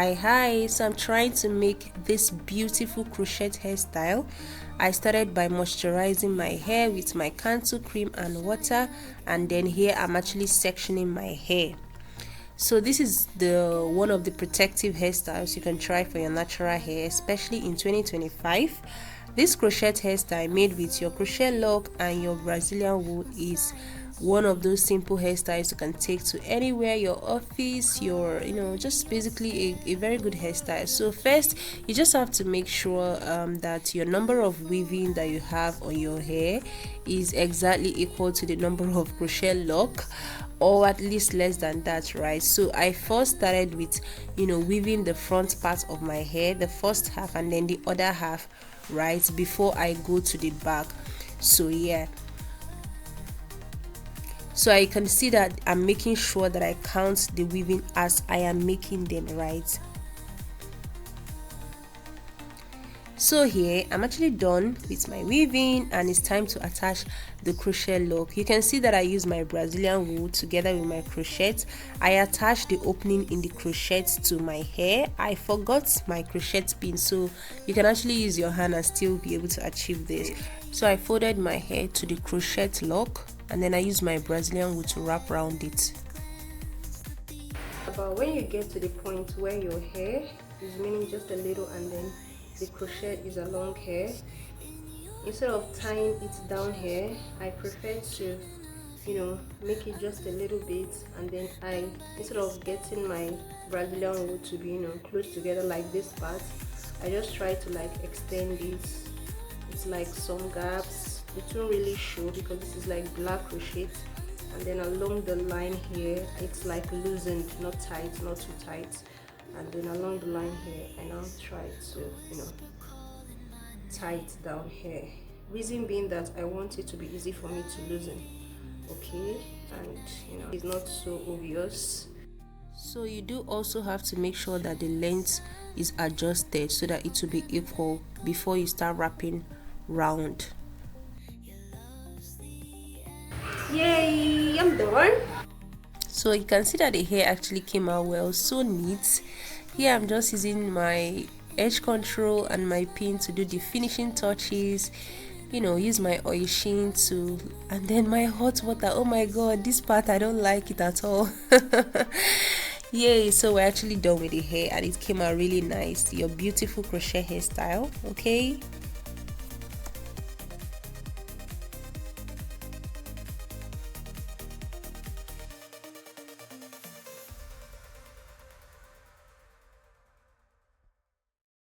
Hi, so I'm trying to make this beautiful crochet hairstyle. I started by moisturizing my hair with my candle cream and water, and then here I'm actually sectioning my hair. So this is the one of the protective hairstyles you can try for your natural hair, especially in 2025. This crochet hairstyle made with your crochet lock and your Brazilian wool is one of those simple hairstyles you can take to anywhere, your office, your just basically a very good hairstyle. So first you just have to make sure that your number of weaving that you have on your hair is exactly equal to the number of crochet lock, or at least less than that, right? So I first started with weaving the front part of my hair, the first half, and then the other half, right, before I go to the back. So yeah, so I can see that I'm making sure that I count the weaving as I am making them, right? So here I'm actually done with my weaving, and it's time to attach the crochet lock. You can see that I use my Brazilian wool together with my crochet. I attached the opening in the crochet to my hair. I forgot my crochet pin, so you can actually use your hand and still be able to achieve this. So I folded my hair to the crochet lock, and then I use my Brazilian wool to wrap around it. About when you get to the point where your hair is meaning just a little and then the crochet is a long hair, instead of tying it down here, I prefer to make it just a little bit, and then instead of getting my Brazilian wool to be close together like this part, I just try to like extend it. It's like some gaps, it won't really show because this is like black crochet, and then along the line here it's like loosened, not tight, not too tight, and then along the line here I now try to tie it down here. Reason being that I want it to be easy for me to loosen, okay, and it's not so obvious. So you do also have to make sure that the length is adjusted so that it will be equal before you start wrapping round. Yay, I'm done. So you can see that the hair actually came out well, so neat. Here I'm just using my edge control and my pin to do the finishing touches, use my oil sheen to, and then my hot water. Oh my god, this part I don't like it at all. Yay, so we're actually done with the hair and it came out really nice. Your beautiful crochet hairstyle, okay?